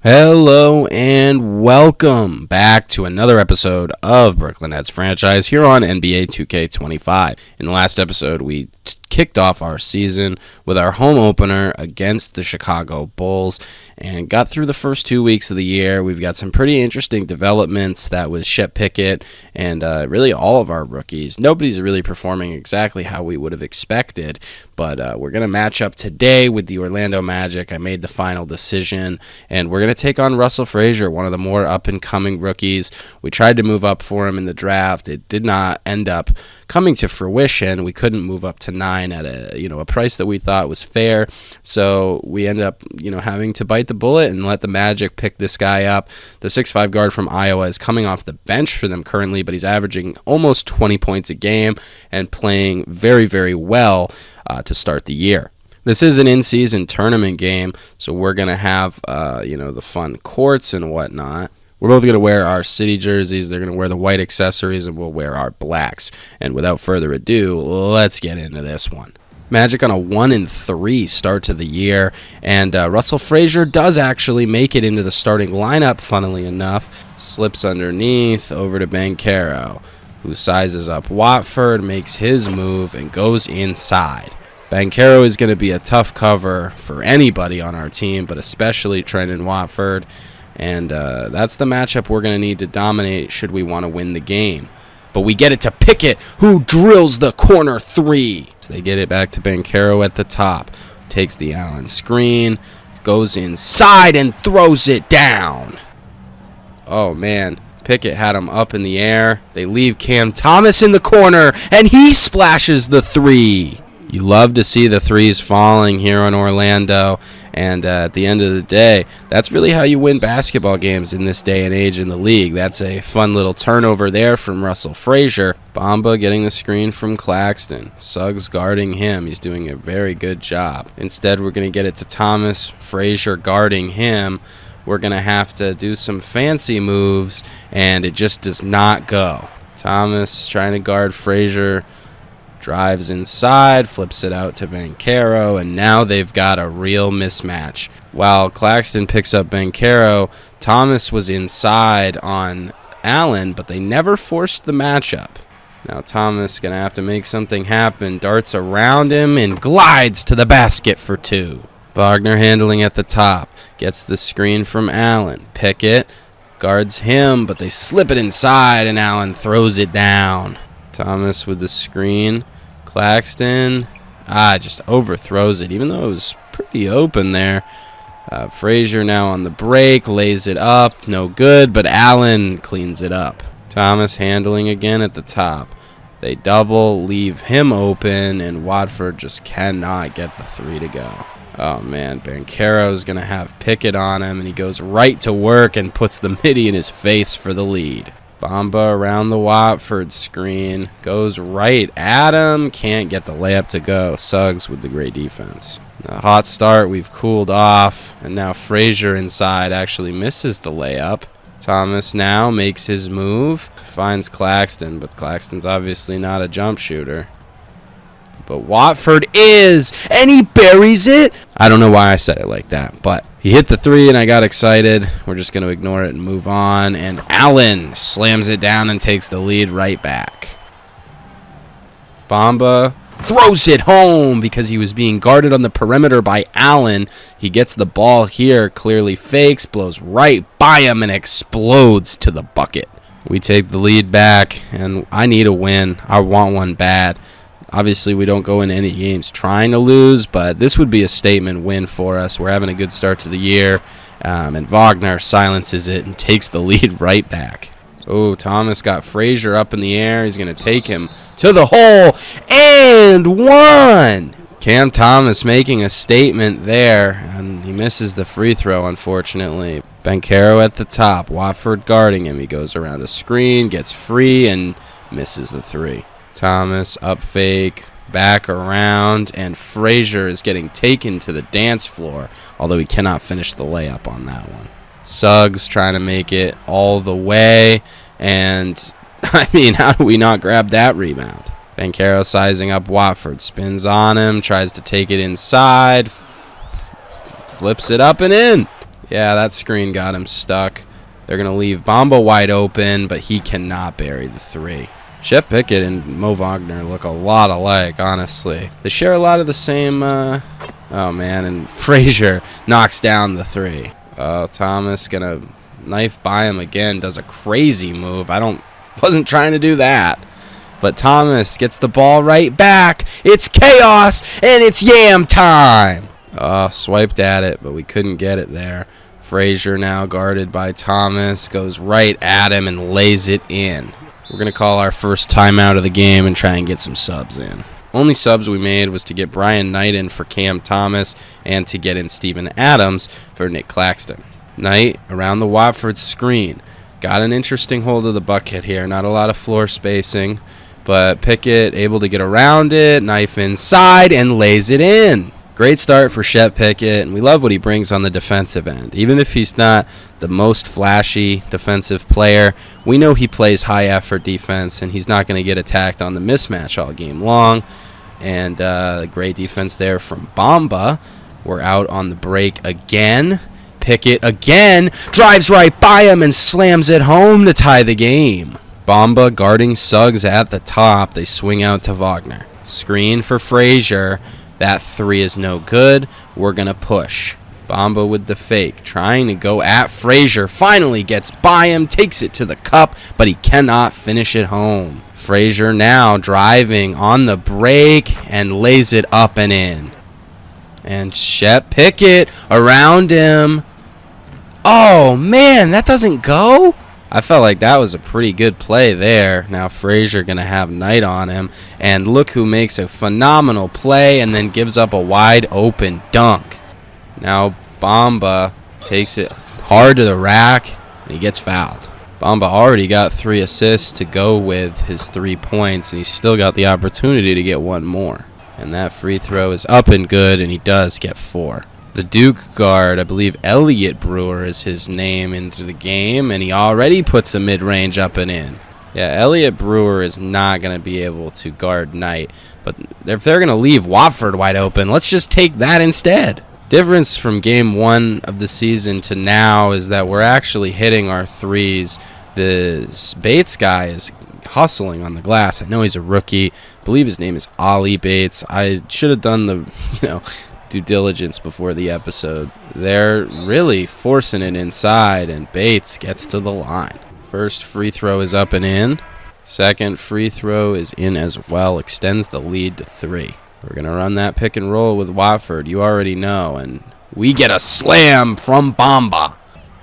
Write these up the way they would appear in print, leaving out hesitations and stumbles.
Hello and welcome back to another episode of Brooklyn Nets franchise here on NBA 2K25. In the last episode, we kicked off our season with our home opener against the Chicago Bulls and got through the first 2 weeks of the year. We've got some pretty interesting developments that with Shep Pickett and really all of our rookies. Nobody's really performing exactly how we would have expected, but we're going to match up today with the Orlando Magic. I made the final decision, and we're going to take on Russell Frazier, one of the more up-and-coming rookies. We tried to move up for him in the draft. It did not end up coming to fruition. We couldn't move up to 9 at a price that we thought was fair, so we end up having to bite the bullet and let the Magic pick this guy up. The 6'5" guard from Iowa is coming off the bench for them currently, but he's averaging almost 20 points a game and playing very, very well to start the year. This is an in-season tournament game, so we're going to have the fun courts and whatnot. We're both going to wear our city jerseys. They're going to wear the white accessories, and we'll wear our blacks. And without further ado, let's get into this one. Magic on a 1-3 start to the year, and Russell Frazier does actually make it into the starting lineup, funnily enough. Slips underneath over to Banchero, who sizes up Watford, makes his move, and goes inside. Banchero is going to be a tough cover for anybody on our team, but especially Trendon Watford. And that's the matchup we're going to need to dominate should we want to win the game. But we get it to Pickett, who drills the corner three. So they get it back to Banchero at the top. Takes the Allen screen, goes inside, and throws it down. Oh, man. Pickett had him up in the air. They leave Cam Thomas in the corner, and he splashes the three. You love to see the threes falling here in Orlando, and at the end of the day, that's really how you win basketball games in this day and age in the league. That's a fun little turnover there from Russell Frazier. Bamba getting the screen from Claxton. Suggs guarding him. He's doing a very good job. Instead, we're going to get it to Thomas. Frazier guarding him. We're going to have to do some fancy moves, and it just does not go. Thomas trying to guard Frazier. Drives inside, flips it out to Banchero, and now they've got a real mismatch. While Claxton picks up Banchero, Thomas was inside on Allen, but they never forced the matchup. Now Thomas going to have to make something happen, darts around him, and glides to the basket for two. Wagner handling at the top, gets the screen from Allen. Pickett guards him, but they slip it inside, and Allen throws it down. Thomas with the screen. Claxton just overthrows it, even though it was pretty open there. Frazier now on the break, lays it up, no good, but Allen cleans it up. Thomas handling again at the top. They double, leave him open, and Watford just cannot get the three to go. Oh, man, Banchero's going to have Pickett on him, and he goes right to work and puts the midi in his face for the lead. Bamba around the Watford screen. Goes right at him. Can't get the layup to go. Suggs with the great defense. A hot start. We've cooled off. And now Frazier inside actually misses the layup. Thomas now makes his move. Finds Claxton, but Claxton's obviously not a jump shooter. But Watford is, and he buries it. I don't know why I said it like that, but he hit the three, and I got excited. We're just going to ignore it and move on. And Allen slams it down and takes the lead right back. Bamba throws it home because he was being guarded on the perimeter by Allen. He gets the ball here, clearly fakes, blows right by him, and explodes to the bucket. We take the lead back, and I need a win. I want one bad. Obviously, we don't go into any games trying to lose, but this would be a statement win for us. We're having a good start to the year, and Wagner silences it and takes the lead right back. Oh, Thomas got Frazier up in the air. He's going to take him to the hole, and one! Cam Thomas making a statement there, and he misses the free throw, unfortunately. Banchero at the top, Watford guarding him. He goes around a screen, gets free, and misses the three. Thomas up fake, back around, and Frazier is getting taken to the dance floor, although he cannot finish the layup on that one. Suggs trying to make it all the way, and I mean, how do we not grab that rebound? Banchero sizing up Watford, spins on him, tries to take it inside, flips it up and in. Yeah, that screen got him stuck. They're going to leave Bamba wide open, but he cannot bury the 3. Shep Pickett and Mo Wagner look a lot alike, honestly. They share a lot of the same, oh man, and Frazier knocks down the 3. Thomas going to knife by him again, does a crazy move. Wasn't trying to do that. But Thomas gets the ball right back. It's chaos, and it's Yam time. Swiped at it, but we couldn't get it there. Frazier now guarded by Thomas, goes right at him and lays it in. We're going to call our first timeout of the game and try and get some subs in. Only subs we made was to get Brian Knight in for Cam Thomas and to get in Steven Adams for Nick Claxton. Knight around the Watford screen. Got an interesting hold of the bucket here. Not a lot of floor spacing, but Pickett able to get around it, knife inside, and lays it in. Great start for Shep Pickett, and we love what he brings on the defensive end. Even if he's not the most flashy defensive player, we know he plays high-effort defense, and he's not going to get attacked on the mismatch all game long. And great defense there from Bamba. We're out on the break again. Pickett again drives right by him and slams it home to tie the game. Bamba guarding Suggs at the top. They swing out to Wagner. Screen for Frazier. That 3 is no good. We're going to push. Bamba with the fake, trying to go at Frazier. Finally gets by him, takes it to the cup, but he cannot finish it home. Frazier now driving on the break and lays it up and in. And Shep Pickett around him. Oh, man, that doesn't go? I felt like that was a pretty good play there. Now Frazier going to have Knight on him. And look who makes a phenomenal play and then gives up a wide open dunk. Now Bamba takes it hard to the rack and he gets fouled. Bamba already got 3 assists to go with his 3 points, and he's still got the opportunity to get 1 more. And that free throw is up and good, and he does get 4. The Duke guard, I believe Elliot Brewer is his name, into the game, and he already puts a mid-range up and in. Yeah, Elliot Brewer is not going to be able to guard Knight, but if they're going to leave Watford wide open, let's just take that instead. Difference from game 1 of the season to now is that we're actually hitting our threes. The Bates guy is hustling on the glass. I know he's a rookie. I believe his name is Ollie Bates. I should have done the, due diligence before the episode. They're really forcing it inside, and Bates gets to the line. First free throw is up and in. Second free throw is in as well. Extends the lead to 3. We're going to run that pick and roll with Watford. You already know. And we get a slam from Bamba.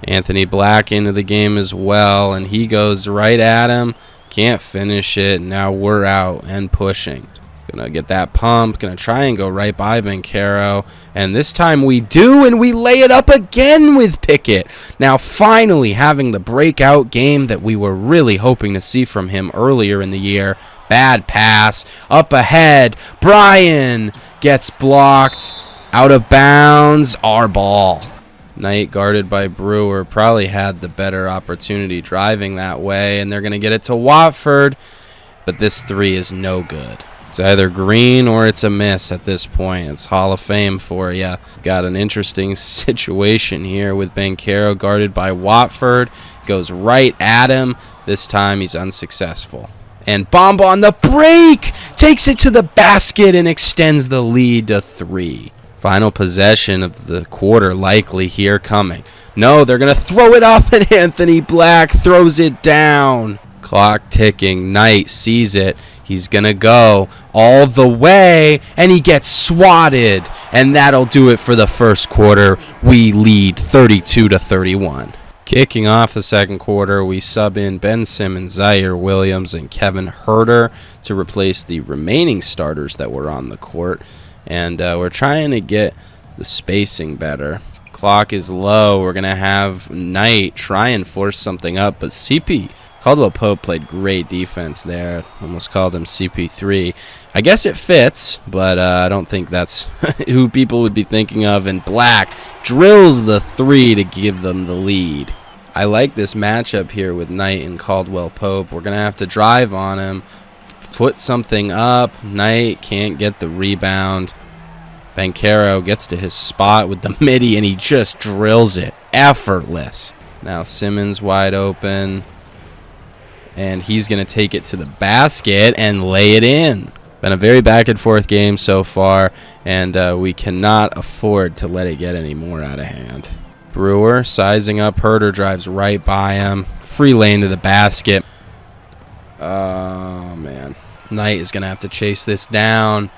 Anthony Black into the game as well, and he goes right at him. Can't finish it. Now we're out and pushing. Gonna get that pump. Gonna try and go right by Bencaro. And this time we do, and we lay it up again with Pickett. Now finally having the breakout game that we were really hoping to see from him earlier in the year. Bad pass. Up ahead. Brian gets blocked. Out of bounds. Our ball. Knight guarded by Brewer probably had the better opportunity driving that way, and they're going to get it to Watford. But this 3 is no good. It's either green or it's a miss at this point. It's Hall of Fame for you. Got an interesting situation here with Bencaro guarded by Watford. Goes right at him. This time he's unsuccessful. And Bamba on the break takes it to the basket and extends the lead to 3. Final possession of the quarter likely here coming. No, they're going to throw it up, and Anthony Black throws it down. Clock ticking. Knight sees it. He's going to go all the way, and he gets swatted. And that'll do it for the first quarter. We lead 32-31. Kicking off the second quarter, we sub in Ben Simmons, Zaire Williams, and Kevin Herter to replace the remaining starters that were on the court. And we're trying to get the spacing better. Clock is low. We're going to have Knight try and force something up, but CP Caldwell Pope played great defense there. Almost called him CP3. I guess it fits, but I don't think that's who people would be thinking of. And Black drills the 3 to give them the lead. I like this matchup here with Knight and Caldwell Pope. We're going to have to drive on him, put something up. Knight can't get the rebound. Bencaro gets to his spot with the midi, and he just drills it. effortless. Now Simmons wide open. And he's going to take it to the basket and lay it in. Been a very back and forth game so far, and we cannot afford to let it get any more out of hand. Brewer sizing up. Herter drives right by him. Free lane to the basket. Oh, man. Knight is going to have to chase this down,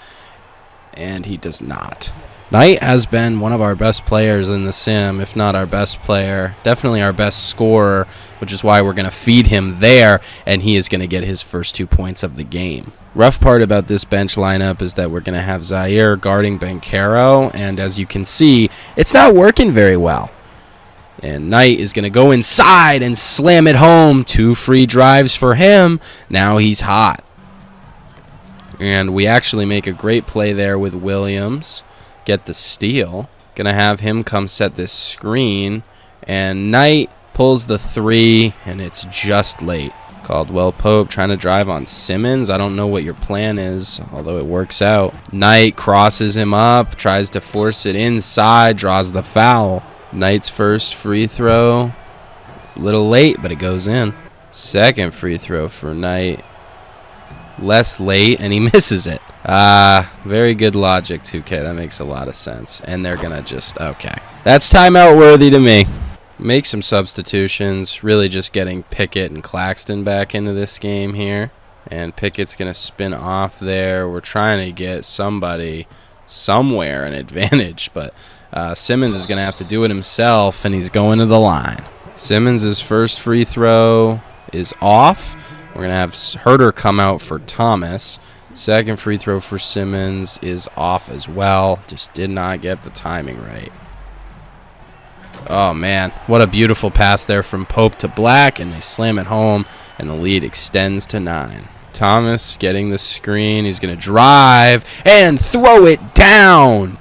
and he does not. Knight has been one of our best players in the sim, if not our best player. Definitely our best scorer, which is why we're going to feed him there, and he is going to get his first 2 points of the game. Rough part about this bench lineup is that we're going to have Zaire guarding Bankero, and as you can see, it's not working very well. And Knight is going to go inside and slam it home. 2 free drives for him. Now he's hot. And we actually make a great play there with Williams. Get the steal. Gonna have him come set this screen, and Knight pulls the 3, and it's just late. Caldwell Pope trying to drive on Simmons. I don't know what your plan is, although it works out. Knight crosses him up, tries to force it inside, draws the foul. Knight's first free throw, a little late, but it goes in. Second free throw for Knight, less late, and he misses it. Very good logic, 2K. That makes a lot of sense. And they're going to just, okay. That's timeout worthy to me. Make some substitutions. Really just getting Pickett and Claxton back into this game here. And Pickett's going to spin off there. We're trying to get somebody somewhere an advantage. But Simmons is going to have to do it himself, and he's going to the line. Simmons' first free throw is off. We're going to have Herter come out for Thomas. Second free throw for Simmons is off as well. Just did not get the timing right. Oh, man. What a beautiful pass there from Pope to Black, and they slam it home, and the lead extends to 9. Thomas getting the screen. He's going to drive and throw it down.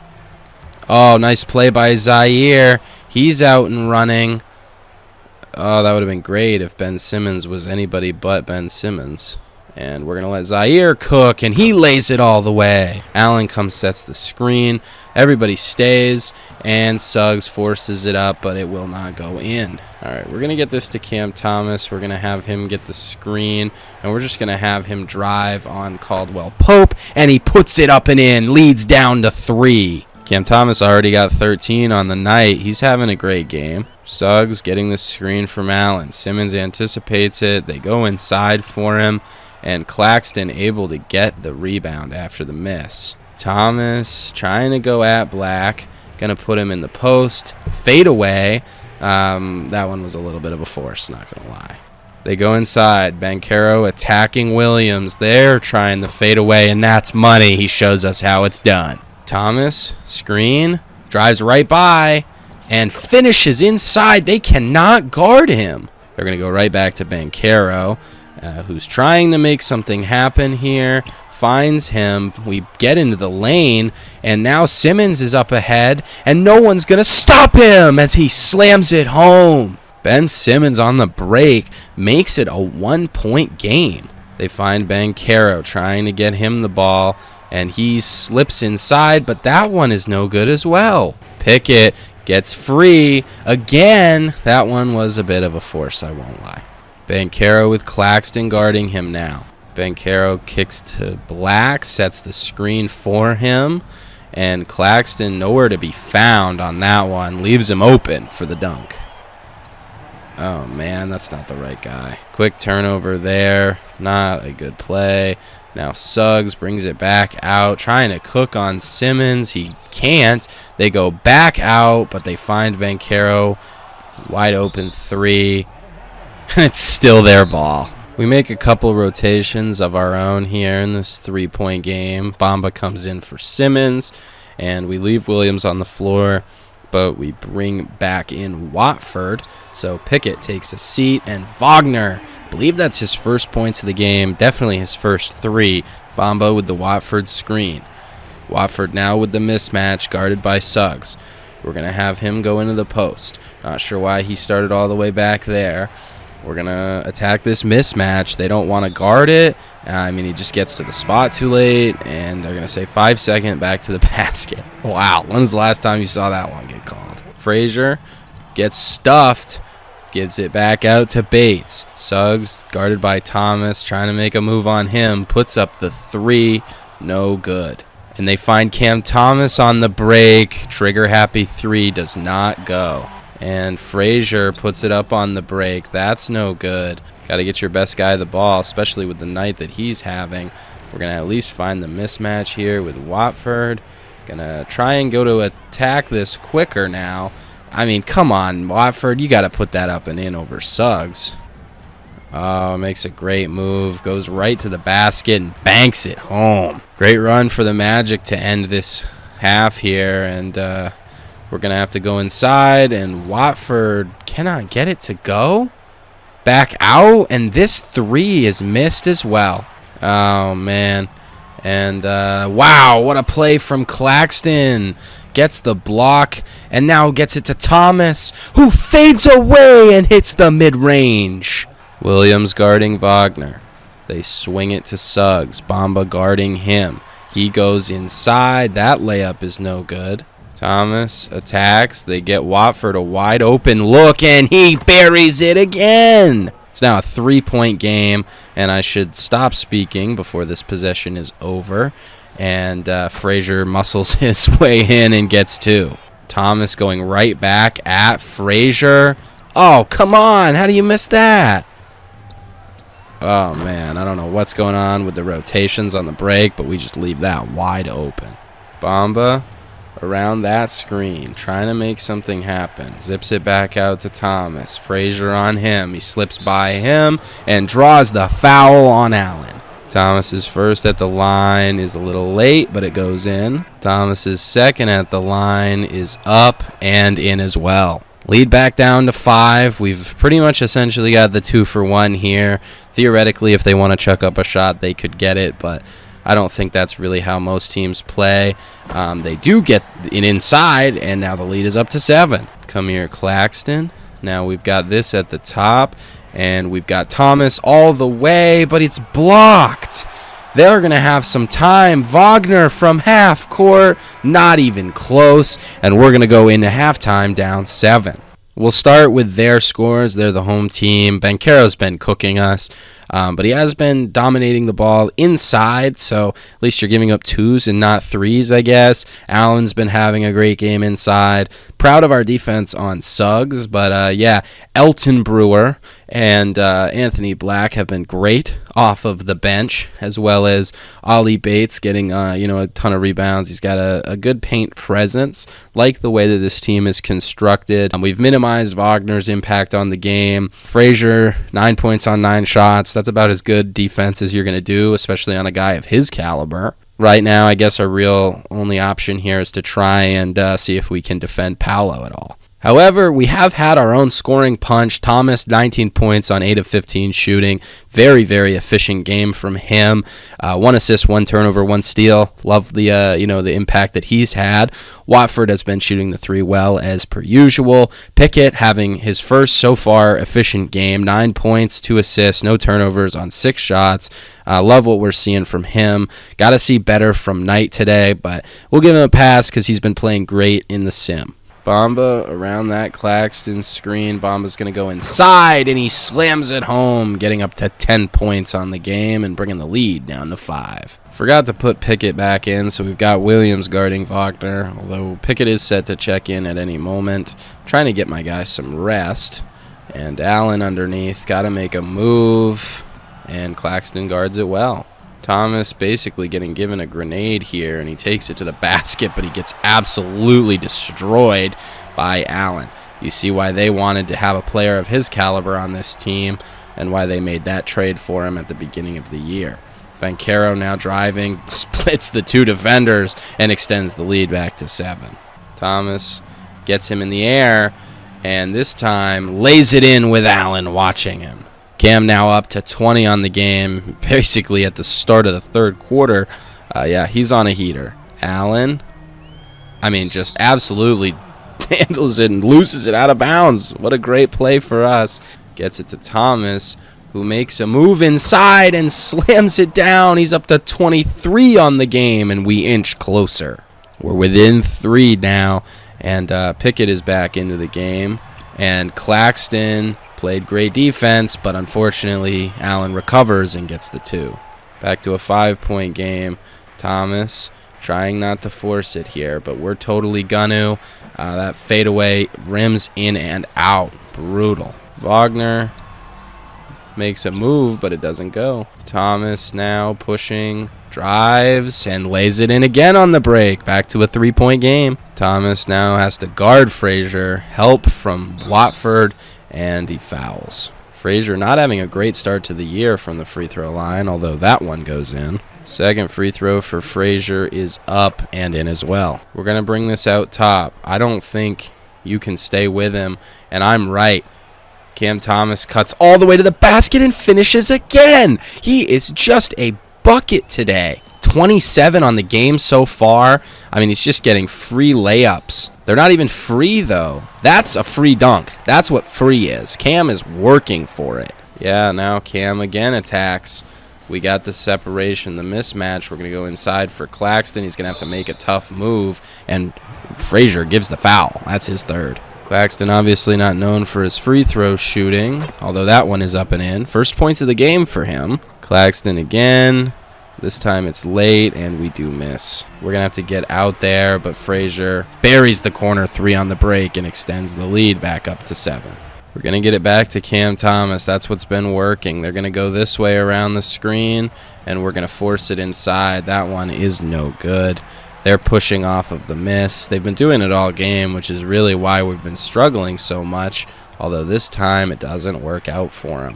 Oh, nice play by Zaire. He's out and running. Oh, that would have been great if Ben Simmons was anybody but Ben Simmons. And we're going to let Zaire cook, and he lays it all the way. Allen comes, sets the screen. Everybody stays, and Suggs forces it up, but it will not go in. All right, we're going to get this to Cam Thomas. We're going to have him get the screen, and we're just going to have him drive on Caldwell Pope, and he puts it up and in, leads down to 3. Cam Thomas already got 13 on the night. He's having a great game. Suggs getting the screen from Allen. Simmons anticipates it. They go inside for him. And Claxton able to get the rebound after the miss. Thomas trying to go at Black. Going to put him in the post. Fade away. That one was a little bit of a force, not going to lie. They go inside. Bankero attacking Williams. They're trying to fade away, and that's money. He shows us how it's done. Thomas, screen, drives right by, and finishes inside. They cannot guard him. They're going to go right back to Bankero. Who's trying to make something happen here, finds him. We get into the lane, and now Simmons is up ahead, and no one's going to stop him as he slams it home. Ben Simmons on the break makes it a 1-point game. They find Bankero trying to get him the ball, and he slips inside, but that one is no good as well. Pickett gets free again. That one was a bit of a force, I won't lie. Bankero with Claxton guarding him now. Bankero kicks to Black, sets the screen for him, and Claxton nowhere to be found on that one. Leaves him open for the dunk. Oh, man, that's not the right guy. Quick turnover there. Not a good play. Now Suggs brings it back out, trying to cook on Simmons. He can't. They go back out, but they find Bankero. Wide open 3. It's still their ball. We make a couple rotations of our own here in this 3-point game. Bamba comes in for Simmons, and we leave Williams on the floor, but we bring back in Watford. So Pickett takes a seat, and Wagner, I believe that's his first points of the game, definitely his first 3. Bamba with the Watford screen. Watford now with the mismatch, guarded by Suggs. We're going to have him go into the post. Not sure why he started all the way back there. We're going to attack this mismatch. They don't want to guard it. He just gets to the spot too late, and they're going to say 5-second back to the basket. Wow, when's the last time you saw that one get called? Frazier gets stuffed. Gives it back out to Bates. Suggs, guarded by Thomas, trying to make a move on him. Puts up the 3. No good. And they find Cam Thomas on the break. Trigger-happy 3 does not go. And Frazier puts it up on the break. That's no good. Got to get your best guy the ball, especially with the night that he's having. We're going to at least find the mismatch here with Watford. Going to try and go to attack this quicker now. I mean, come on, Watford. You got to put that up and in over Suggs. Oh, makes a great move. Goes right to the basket and banks it home. Great run for the Magic to end this half here. And we're going to have to go inside. And Watford cannot get it to go. Back out. And this 3 is missed as well. Oh, man. And, wow, what a play from Claxton. Gets the block, and now gets it to Thomas, who fades away and hits the mid-range. Williams guarding Wagner. They swing it to Suggs. Bamba guarding him. He goes inside. That layup is no good. Thomas attacks. They get Watford a wide open look, and he buries it again. It's now a 3-point game, and I should stop speaking before this possession is over. And Frazier muscles his way in and gets 2. Thomas going right back at Frazier. Oh, come on. How do you miss that? Oh, man. I don't know what's going on with the rotations on the break, but we just leave that wide open. Bamba around that screen, trying to make something happen. Zips it back out to Thomas. Frazier on him. He slips by him and draws the foul on Allen. Thomas's first at the line is a little late, but it goes in. Thomas's second at the line is up and in as well. Lead back down to 5. We've pretty much essentially got the 2-for-1 here. Theoretically, if they want to chuck up a shot, they could get it, but I don't think that's really how most teams play. They do get it inside, and now the lead is up to 7. Come here, Claxton. Now we've got this at the top. And we've got Thomas all the way, but it's blocked. They're going to have some time. Wagner from half court, not even close. And we're going to go into halftime down 7. We'll start with their scores. They're the home team. Banchero's been cooking us, but he has been dominating the ball inside, so at least you're giving up 2s and not 3s, I guess. Allen's been having a great game inside. Proud of our defense on Suggs, but yeah, Elton Brewer and Anthony Black have been great off of the bench, as well as Ollie Bates getting a ton of rebounds. He's got a good paint presence, like the way that this team is constructed. We've minimized Wagner's impact on the game. Frazier, 9 points on 9 shots. That's about as good defense as you're going to do, especially on a guy of his caliber. Right now, I guess our real only option here is to try and see if we can defend Paolo at all. However, we have had our own scoring punch. Thomas, 19 points on 8 of 15 shooting. Very, very efficient game from him. 1 assist, 1 turnover, 1 steal. Love the the impact that he's had. Watford has been shooting the 3 well as per usual. Pickett having his first so far efficient game. 9 points, 2 assists, no turnovers on 6 shots. Love what we're seeing from him. Got to see better from Knight today, but we'll give him a pass because he's been playing great in the sim. Bamba around that Claxton screen. Bamba's going to go inside, and he slams it home, getting up to 10 points on the game and bringing the lead down to 5. Forgot to put Pickett back in, so we've got Williams guarding Wagner, although Pickett is set to check in at any moment. Trying to get my guys some rest. And Allen underneath. Got to make a move, and Claxton guards it well. Thomas basically getting given a grenade here, and he takes it to the basket, but he gets absolutely destroyed by Allen. You see why they wanted to have a player of his caliber on this team and why they made that trade for him at the beginning of the year. Banchero now driving, splits the 2 defenders, and extends the lead back to 7. Thomas gets him in the air, and this time lays it in with Allen watching him. Cam now up to 20 on the game, basically at the start of the third quarter. Yeah, he's on a heater. Allen, just absolutely handles it and loses it out of bounds. What a great play for us. Gets it to Thomas, who makes a move inside and slams it down. He's up to 23 on the game, and we inch closer. We're within 3 now, and Pickett is back into the game. And Claxton played great defense, but unfortunately, Allen recovers and gets the 2. Back to a 5-point game. Thomas trying not to force it here, but we're totally gonna. That fadeaway rims in and out. Brutal. Wagner makes a move, but it doesn't go. Thomas now pushing, drives, and lays it in again on the break. Back to a 3-point game. Thomas now has to guard Frazier. Help from Watford, and he fouls. Frazier not having a great start to the year from the free throw line, although that one goes in. Second free throw for Frazier is up and in as well. We're going to bring this out top. I don't think you can stay with him, and I'm right. Cam Thomas cuts all the way to the basket and finishes again. He is just a bucket today. 27 on the game so far. I mean, he's just getting free layups. They're not even free, though. That's a free dunk. That's what free is. Cam is working for it. Yeah, now Cam again attacks. We got the separation, the mismatch. We're going to go inside for Claxton. He's going to have to make a tough move, and Frazier gives the foul. That's his third. Claxton obviously not known for his free throw shooting, although that one is up and in. First points of the game for him. Claxton again. This time it's late, and we do miss. We're going to have to get out there, but Frazier buries the corner 3 on the break and extends the lead back up to 7. We're going to get it back to Cam Thomas. That's what's been working. They're going to go this way around the screen, and we're going to force it inside. That one is no good. They're pushing off of the miss. They've been doing it all game, which is really why we've been struggling so much, although this time it doesn't work out for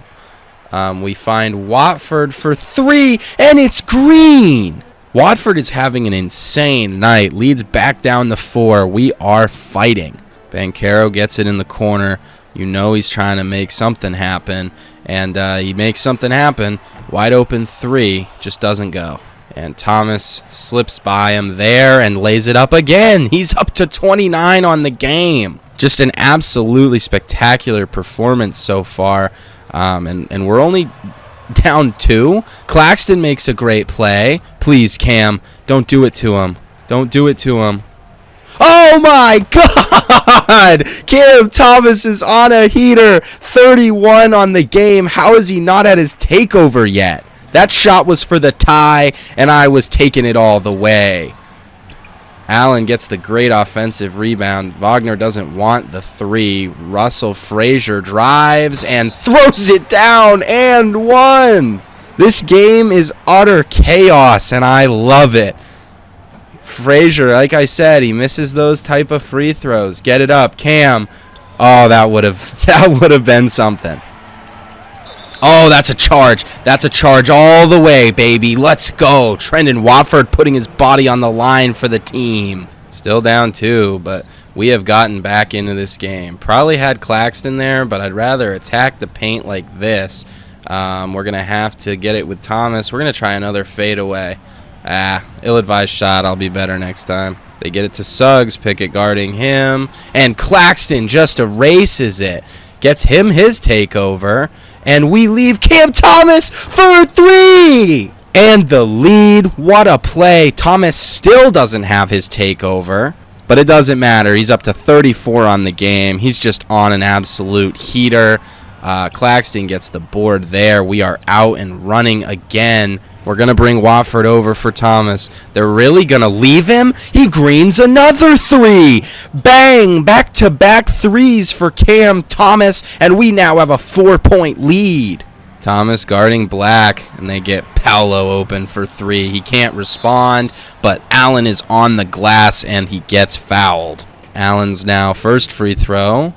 them. We find Watford for 3, and it's green. Watford is having an insane night. Leads back down to 4. We are fighting. Banchero gets it in the corner. You know he's trying to make something happen, and he makes something happen. Wide open 3, just doesn't go. And Thomas slips by him there and lays it up again. He's up to 29 on the game. Just an absolutely spectacular performance so far, and we're only down 2. Claxton makes a great play. Please, Cam, don't do it to him. Don't do it to him. Oh my God! Cam Thomas is on a heater. 31 on the game. How is he not at his takeover yet? That shot was for the tie, and I was taking it all the way. Allen gets the great offensive rebound. Wagner doesn't want the 3. Russell Frazier drives and throws it down and one. This game is utter chaos, and I love it. Frazier, like I said, he misses those type of free throws. Get it up, Cam. Oh, that would have been something. Oh, that's a charge. That's a charge all the way, baby. Let's go. Trendon Watford putting his body on the line for the team. Still down 2, but we have gotten back into this game. Probably had Claxton there, but I'd rather attack the paint like this. We're going to have to get it with Thomas. We're going to try another fadeaway. Ill-advised shot. I'll be better next time. They get it to Suggs. Pickett guarding him. And Claxton just erases it. Gets him his takeover. And we leave Cam Thomas for 3. And the lead. What a play. Thomas still doesn't have his takeover. But it doesn't matter. He's up to 34 on the game. He's just on an absolute heater. Claxton gets the board there. We are out and running again. We're going to bring Watford over for Thomas. They're really going to leave him? He greens another 3. Bang! Back-to-back 3s for Cam Thomas, and we now have a 4-point lead. Thomas guarding Black, and they get Paolo open for 3. He can't respond, but Allen is on the glass, and he gets fouled. Allen's now first free throw.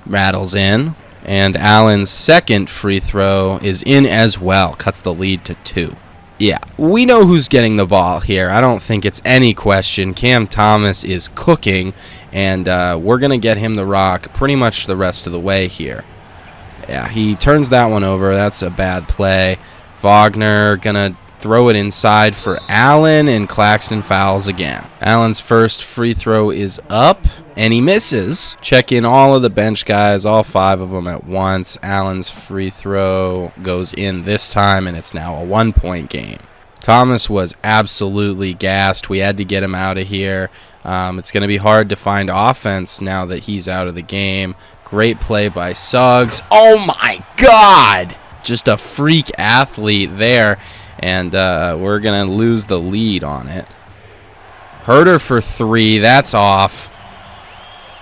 Rattles in. And Allen's second free throw is in as well. Cuts the lead to 2. Yeah, we know who's getting the ball here. I don't think it's any question. Cam Thomas is cooking, and we're going to get him the rock pretty much the rest of the way here. Yeah, he turns that one over. That's a bad play. Wagner going to throw it inside for Allen, and Claxton fouls again. Allen's first free throw is up, and he misses. Check in all of the bench guys, all 5 of them at once. Allen's free throw goes in this time, and it's now a 1-point game. Thomas was absolutely gassed. We had to get him out of here. It's going to be hard to find offense now that he's out of the game. Great play by Suggs. Oh my God! Just a freak athlete there. And we're going to lose the lead on it. Herder for 3. That's off.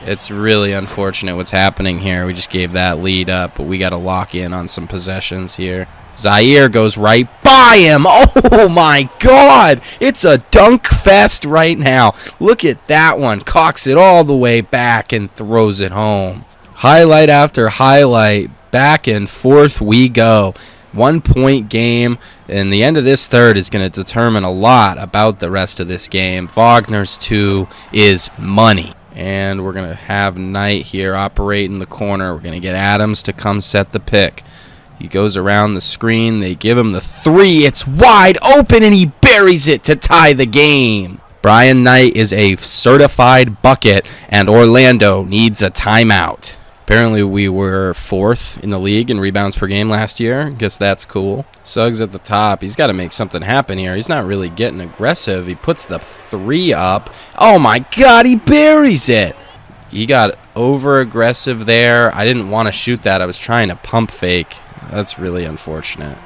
It's really unfortunate what's happening here. We just gave that lead up, but we got to lock in on some possessions here. Zaire goes right by him. Oh, my God. It's a dunk fest right now. Look at that one. Cocks it all the way back and throws it home. Highlight after highlight. Back and forth we go. 1 point game, and the end of this third is going to determine a lot about the rest of this game. Wagner's 2 is money. And we're going to have Knight here operate in the corner. We're going to get Adams to come set the pick. He goes around the screen. They give him the 3. It's wide open, and he buries it to tie the game. Brian Knight is a certified bucket, and Orlando needs a timeout. Apparently we were 4th in the league in rebounds per game last year. Guess that's cool. Suggs at the top. He's got to make something happen here. He's not really getting aggressive. He puts the 3 up. Oh, my God, he buries it. He got over-aggressive there. I didn't want to shoot that. I was trying to pump fake. That's really unfortunate.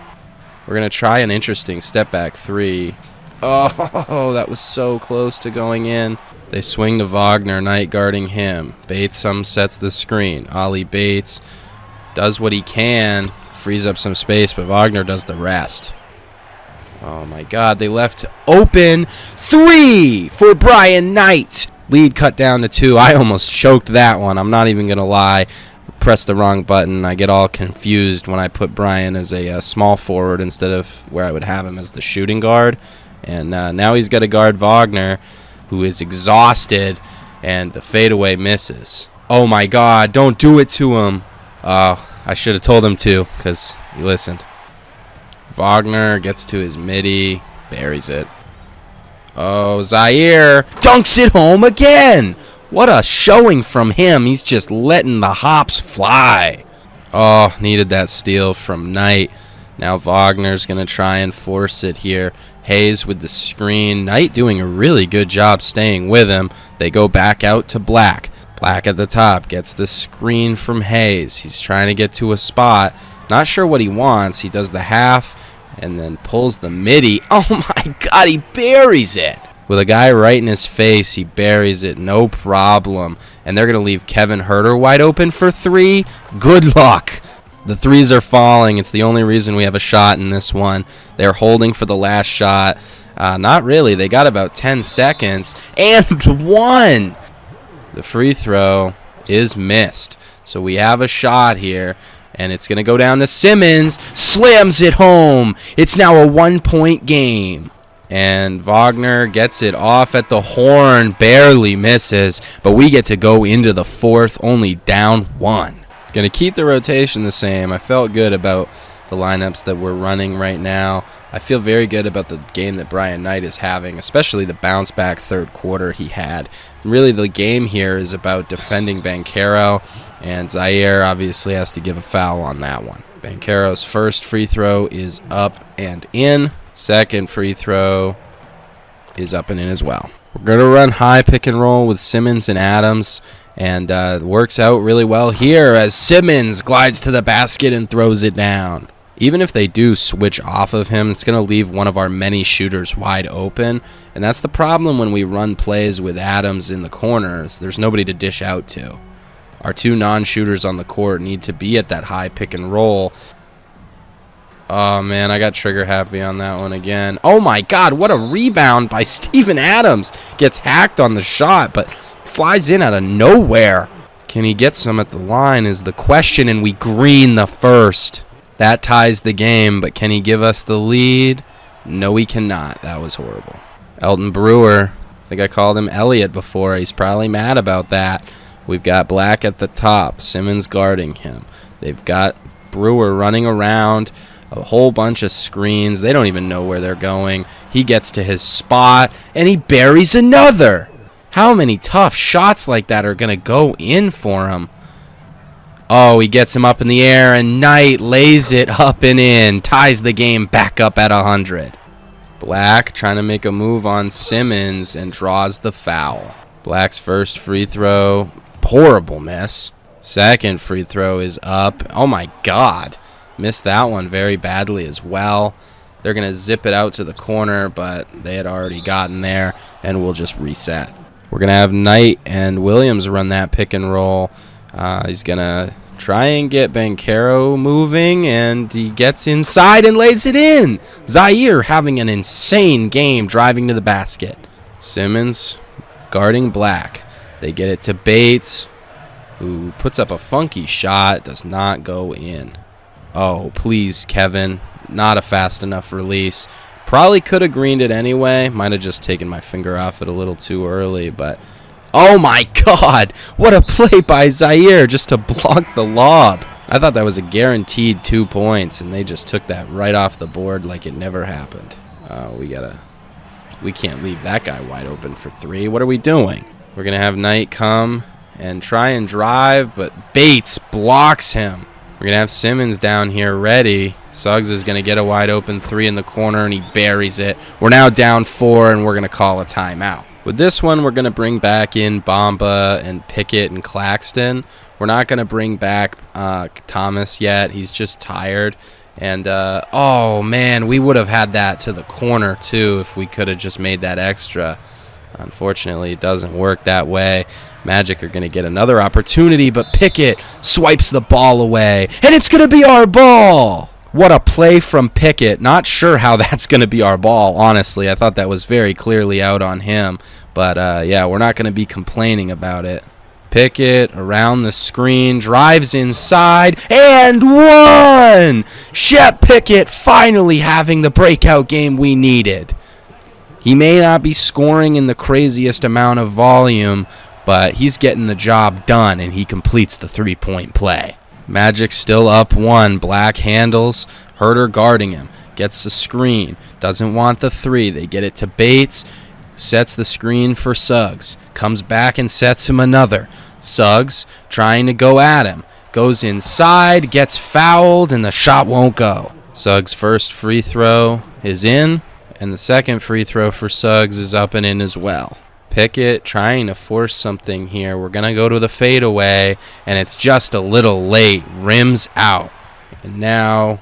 We're going to try an interesting step-back 3. Oh, that was so close to going in. They swing to Wagner, Knight guarding him. Bates sets the screen. Ollie Bates does what he can, frees up some space, but Wagner does the rest. Oh, my God. They left open. 3 for Brian Knight. Lead cut down to 2. I almost choked that one. I'm not even going to lie. Pressed the wrong button. I get all confused when I put Brian as a small forward instead of where I would have him as the shooting guard. And now he's got to guard Wagner, who is exhausted, and the fadeaway misses. Oh, my God. Don't do it to him. I should have told him to because he listened. Wagner gets to his midi, buries it. Oh, Zaire dunks it home again. What a showing from him. He's just letting the hops fly. Oh, needed that steal from Knight. Now Wagner's going to try and force it here. Hayes with the screen. Knight doing a really good job staying with him. They go back out to Black. Black at the top gets the screen from Hayes. He's trying to get to a spot. Not sure what he wants. He does the half and then pulls the midi. Oh my God, he buries it. With a guy right in his face, he buries it, no problem. And they're going to leave Kevin Herder wide open for 3. Good luck. The 3s are falling. It's the only reason we have a shot in this one. They're holding for the last shot. Not really. They got about 10 seconds. And 1. The free throw is missed. So we have a shot here. And it's going to go down to Simmons. Slams it home. It's now a 1-point game. And Wagner gets it off at the horn. Barely misses. But we get to go into the 4th, only down 1. Going to keep the rotation the same. I felt good about the lineups that we're running right now. I feel very good about the game that Brian Knight is having, especially the bounce back third quarter he had. Really, the game here is about defending Banchero, and Zaire obviously has to give a foul on that one. Banchero's first free throw is up and in. Second free throw is up and in as well. We're going to run high pick and roll with Simmons and Adams. And works out really well here as Simmons glides to the basket and throws it down. Even if they do switch off of him, it's going to leave one of our many shooters wide open. And that's the problem when we run plays with Adams in the corners. There's nobody to dish out to. Our 2 non-shooters on the court need to be at that high pick and roll. Oh, man, I got trigger happy on that one again. Oh, my God, what a rebound by Steven Adams. Gets hacked on the shot, but flies in out of nowhere. Can he get some at the line is the question, and we green the first. That ties the game, but can he give us the lead? No, he cannot. That was horrible. Elton Brewer, I think I called him Elliott before. He's probably mad about that. We've got Black at the top, Simmons guarding him. They've got Brewer running around, a whole bunch of screens. They don't even know where they're going. He gets to his spot, and he buries another. How many tough shots like that are going to go in for him? Oh, he gets him up in the air, and Knight lays it up and in. Ties the game back up at 100. Black trying to make a move on Simmons and draws the foul. Black's first free throw. Horrible miss. Second free throw is up. Oh, my God. Missed that one very badly as well. They're going to zip it out to the corner, but they had already gotten there, and we'll just reset. We're going to have Knight and Williams run that pick and roll. He's going to try and get Banchero moving, and he gets inside and lays it in. Zaire having an insane game driving to the basket. Simmons guarding Black. They get it to Bates, who puts up a funky shot, does not go in. Oh, please, Kevin. Not a fast enough release. Probably could have greened it anyway. Might have just taken my finger off it a little too early, but oh my God, what a play by Zaire just to block the lob. I thought that was a guaranteed 2 points, and they just took that right off the board like it never happened. We can't leave that guy wide open for 3. What are we doing? We're going to have Knight come and try and drive, but Bates blocks him. We're going to have Simmons down here ready. Suggs is going to get a wide open 3 in the corner, and he buries it. We're now down 4, and we're going to call a timeout. With this one, we're going to bring back in Bamba and Pickett and Claxton. We're not going to bring back Thomas yet. He's just tired. And, oh, man, we would have had that to the corner, too, if we could have just made that extra. Unfortunately, it doesn't work that way. Magic are going to get another opportunity, but Pickett swipes the ball away, and it's going to be our ball. What a play from Pickett. Not sure how that's going to be our ball, honestly. I thought that was very clearly out on him, but, yeah, we're not going to be complaining about it. Pickett around the screen, drives inside, and one! Shep Pickett finally having the breakout game we needed. He may not be scoring in the craziest amount of volume, but he's getting the job done, and he completes the three-point play. Magic still up 1. Black handles. Herter guarding him. Gets the screen. Doesn't want the 3. They get it to Bates. Sets the screen for Suggs. Comes back and sets him another. Suggs trying to go at him. Goes inside. Gets fouled, and the shot won't go. Suggs' first free throw is in, and the second free throw for Suggs is up and in as well. Pickett trying to force something here. We're going to go to the fadeaway, and it's just a little late. Rims out. And now,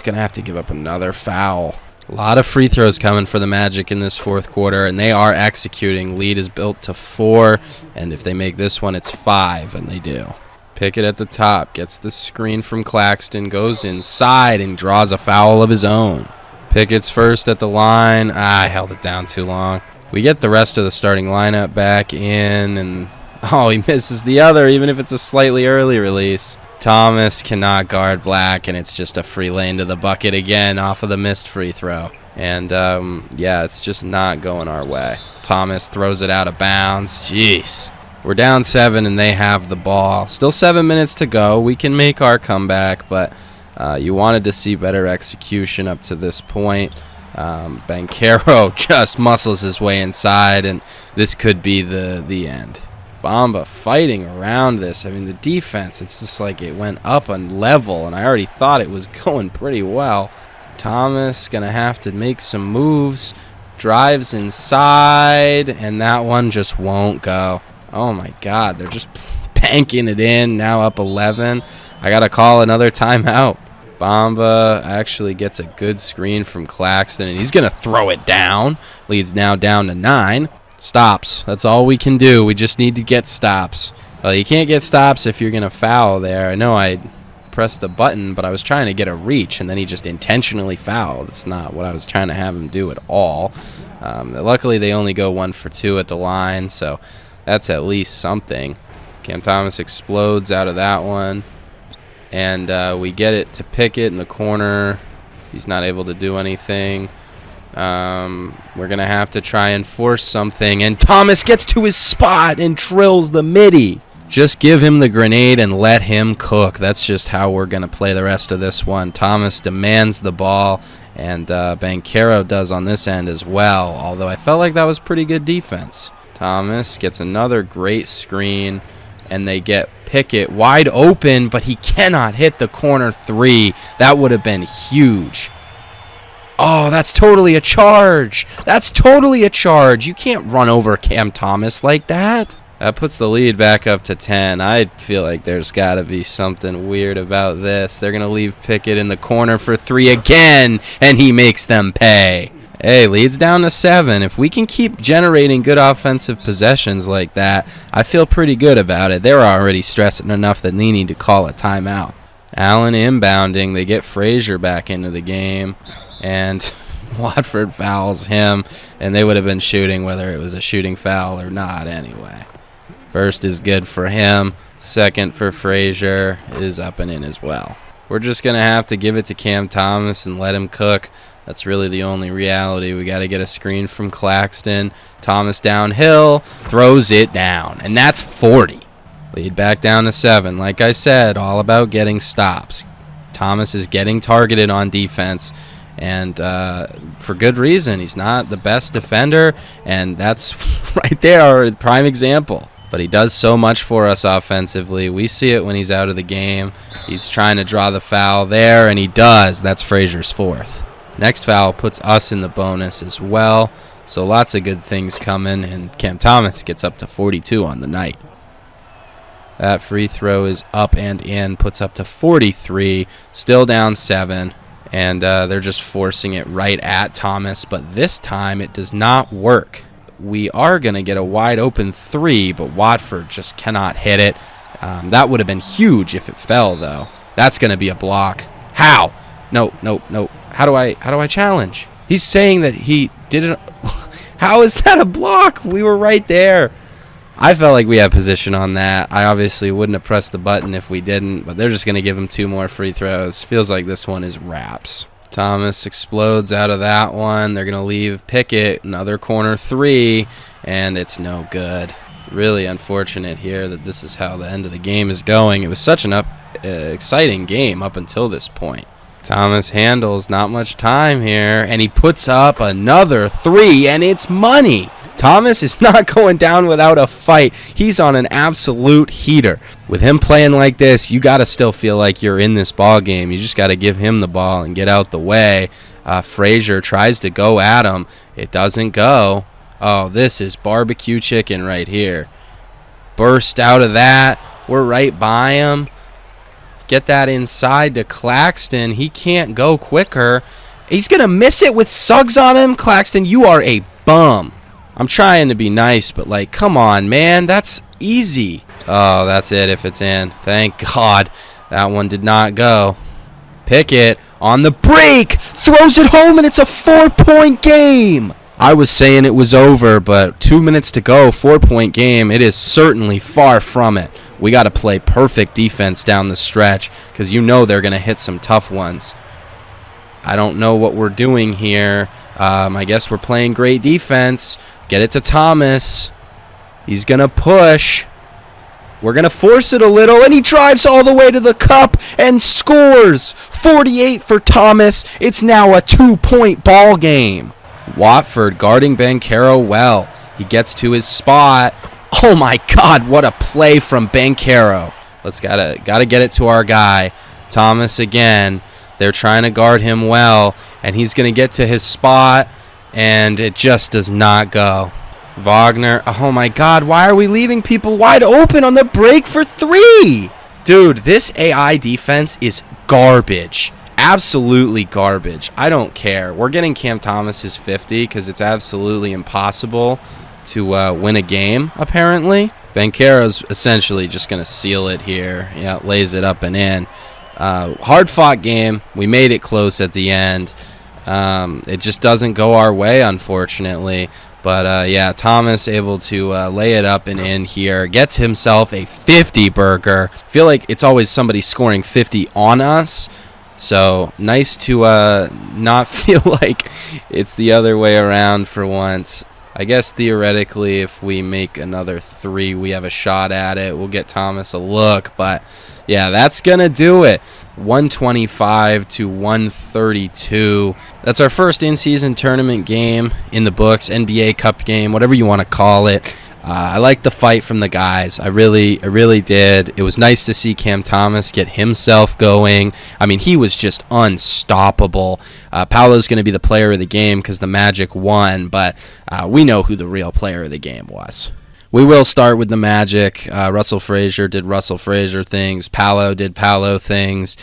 going to have to give up another foul. A lot of free throws coming for the Magic in this fourth quarter, and they are executing. Lead is built to 4, and if they make this one, it's 5, and they do. Pickett at the top, gets the screen from Claxton, goes inside, and draws a foul of his own. Pickett's first at the line. I held it down too long. We get the rest of the starting lineup back in, and oh, he misses the other, even if it's a slightly early release. Thomas cannot guard Black, and it's just a free lane to the bucket again off of the missed free throw. And, yeah, it's just not going our way. Thomas throws it out of bounds. Jeez. We're down 7, and they have the ball. Still 7 minutes to go. We can make our comeback, but you wanted to see better execution up to this point. Banchero just muscles his way inside, and this could be the end. Bamba fighting around this. I mean, the defense, it's just like it went up a level, and I already thought it was going pretty well. Thomas going to have to make some moves. Drives inside, and that one just won't go. Oh, my God. They're just banking it in, now up 11. I got to call another timeout. Bamba actually gets a good screen from Claxton, and he's going to throw it down. Leads now down to 9. Stops. That's all we can do. We just need to get stops. Well, you can't get stops if you're going to foul there. I know I pressed the button, but I was trying to get a reach, and then he just intentionally fouled. That's not what I was trying to have him do at all. Luckily, they only go 1 for 2 at the line, so that's at least something. Cam Thomas explodes out of that one. And we get it to Pickett in the corner. He's not able to do anything. We're going to have to try and force something. And Thomas gets to his spot and drills the midi. Just give him the grenade and let him cook. That's just how we're going to play the rest of this one. Thomas demands the ball, and Banchero does on this end as well, although I felt like that was pretty good defense. Thomas gets another great screen, and they get Pickett wide open, but he cannot hit the corner 3. That would have been huge. Oh, that's totally a charge. That's totally a charge. You can't run over Cam Thomas like that. That puts the lead back up to 10. I feel like there's got to be something weird about this. They're going to leave Pickett in the corner for 3 again, and he makes them pay. Hey, lead's down to 7. If we can keep generating good offensive possessions like that, I feel pretty good about it. They're already stressing enough that they need to call a timeout. Allen inbounding. They get Frazier back into the game, and Watford fouls him, and they would have been shooting whether it was a shooting foul or not anyway. First is good for him. Second for Frazier is up and in as well. We're just going to have to give it to Cam Thomas and let him cook. That's really the only reality. We got to get a screen from Claxton. Thomas downhill, throws it down, and that's 40. Lead back down to 7. Like I said, all about getting stops. Thomas is getting targeted on defense, and for good reason. He's not the best defender, and that's right there, a prime example. But he does so much for us offensively. We see it when he's out of the game. He's trying to draw the foul there, and he does. That's Frazier's 4th. Next foul puts us in the bonus as well. So lots of good things coming, and Cam Thomas gets up to 42 on the night. That free throw is up and in, puts up to 43, still down 7. And they're just forcing it right at Thomas, but this time it does not work. We are going to get a wide open 3, but Watford just cannot hit it. That would have been huge if it fell, though. That's going to be a block. How? No. How do I challenge? He's saying that he didn't. How is that a block? We were right there. I felt like we had position on that. I obviously wouldn't have pressed the button if we didn't, but they're just going to give him 2 more free throws. Feels like this one is wraps. Thomas explodes out of that one. They're going to leave Pickett, another corner 3, and it's no good. Really unfortunate here that this is how the end of the game is going. It was such an exciting game up until this point. Thomas handles, not much time here, and he puts up another 3, and it's money. Thomas is not going down without a fight. He's on an absolute heater. With him playing like this, you got to still feel like you're in this ball game. You just got to give him the ball and get out the way. Frazier tries to go at him. It doesn't go. Oh, this is barbecue chicken right here. Burst out of that. We're right by him. Get that inside to Claxton. He can't go quicker. He's going to miss it with Suggs on him. Claxton, you are a bum. I'm trying to be nice, but, like, come on, man. That's easy. Oh, that's it if it's in. Thank God. That one did not go. Pickett on the break. Throws it home, and it's a 4-point game. I was saying it was over, but 2 minutes to go, 4-point game. It is certainly far from it. We got to play perfect defense down the stretch because you know they're going to hit some tough ones. I don't know what we're doing here. I guess we're playing great defense. Get it to Thomas. He's going to push. We're going to force it a little, and he drives all the way to the cup and scores. 48 for Thomas. It's now a 2-point ball game. Watford guarding Banchero well. He gets to his spot. Oh, my God, what a play from Banchero. Let's gotta get it to our guy. Thomas again. They're trying to guard him well, and he's going to get to his spot, and it just does not go. Wagner, oh my God, why are we leaving people wide open on the break for 3? Dude, this AI defense is garbage. Absolutely garbage. I don't care. We're getting Cam Thomas's 50 because it's absolutely impossible to win a game, apparently. Banchero's essentially just going to seal it here. Yeah, lays it up and in. Hard-fought game. We made it close at the end. It just doesn't go our way, unfortunately. But, yeah, Thomas able to lay it up and in here. Gets himself a 50 burger. I feel like it's always somebody scoring 50 on us. So, nice to not feel like it's the other way around for once. I guess theoretically, if we make another 3, we have a shot at it. We'll get Thomas a look. But, yeah, that's going to do it. 125 to 132. That's our first in-season tournament game in the books, NBA Cup game, whatever you want to call it. I liked the fight from the guys. I really did. It was nice to see Cam Thomas get himself going. I mean, he was just unstoppable. Paolo's going to be the player of the game because the Magic won, but we know who the real player of the game was. We will start with the Magic. Russell Frazier did Russell Frazier things. Paolo did Paolo things.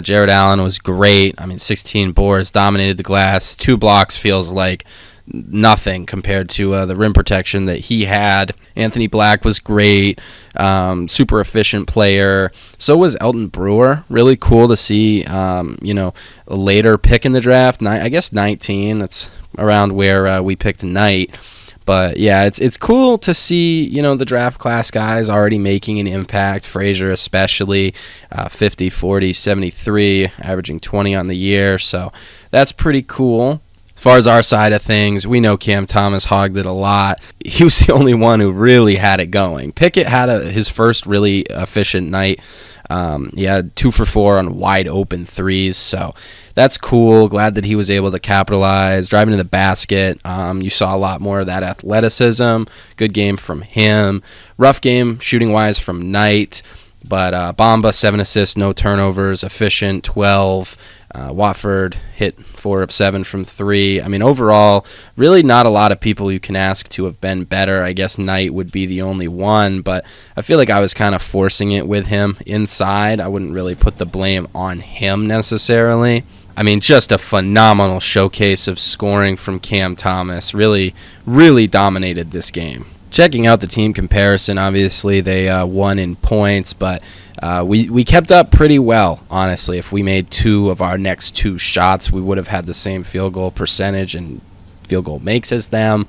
Jared Allen was great. 16 boards, dominated the glass. 2 blocks feels like nothing compared to the rim protection that he had. Anthony Black was great. Super efficient player. So was Elton Brewer. Really cool to see, a later pick in the draft. I guess 19. That's around where we picked Knight. But, yeah, it's cool to see, the draft class guys already making an impact. Frazier especially, 50, 40, 73, averaging 20 on the year. So that's pretty cool. As far as our side of things, we know Cam Thomas hogged it a lot. He was the only one who really had it going. Pickett had his first really efficient night. He had 2 for 4 on wide open threes, so that's cool. Glad that he was able to capitalize, driving to the basket. You saw a lot more of that athleticism. Good game from him. Rough game shooting-wise from Knight, but Bamba, 7 assists, no turnovers, efficient, 12. Watford hit 4 of 7 from 3. Overall, really not a lot of people you can ask to have been better. I guess Knight would be the only one, but I feel like I was kind of forcing it with him inside. I wouldn't really put the blame on him necessarily. Just a phenomenal showcase of scoring from Cam Thomas. Really, really dominated this game. Checking out the team comparison, obviously they won in points, but we kept up pretty well, honestly. If we made 2 of our next 2 shots, we would have had the same field goal percentage and field goal makes as them.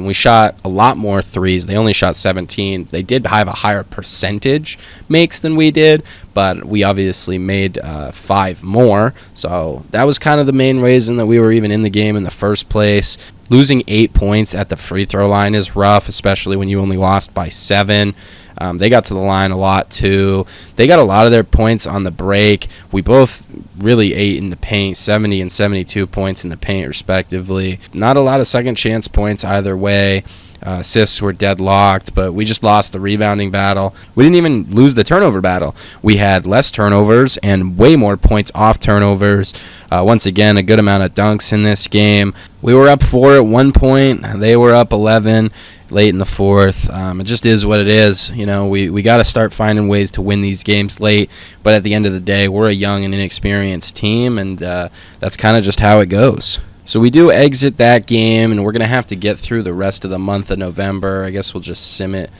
We shot a lot more threes. They only shot 17. They did have a higher percentage makes than we did, but we obviously made 5 more. So that was kind of the main reason that we were even in the game in the first place. Losing 8 points at the free throw line is rough, especially when you only lost by 7. They got to the line a lot, too. They got a lot of their points on the break. We both really ate in the paint, 70 and 72 points in the paint, respectively. Not a lot of second chance points either way. Assists were deadlocked, but we just lost the rebounding battle. We didn't even lose the turnover battle. We had less turnovers and way more points off turnovers. Once again, a good amount of dunks in this game. We were up 4 at one point. They were up 11 late in the fourth. It just is what it is. We got to start finding ways to win these games late, but at the end of the day, we're a young and inexperienced team, and that's kind of just how it goes. So we do exit that game, and we're going to have to get through the rest of the month of November. I guess we'll just sim it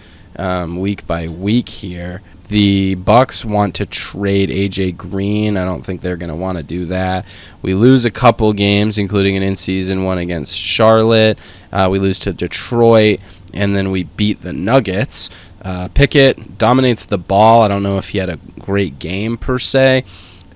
week by week here. The Bucks want to trade A.J. Green. I don't think they're going to want to do that. We lose a couple games, including an in-season one against Charlotte. We lose to Detroit, and then we beat the Nuggets. Pickett dominates the ball. I don't know if he had a great game per se.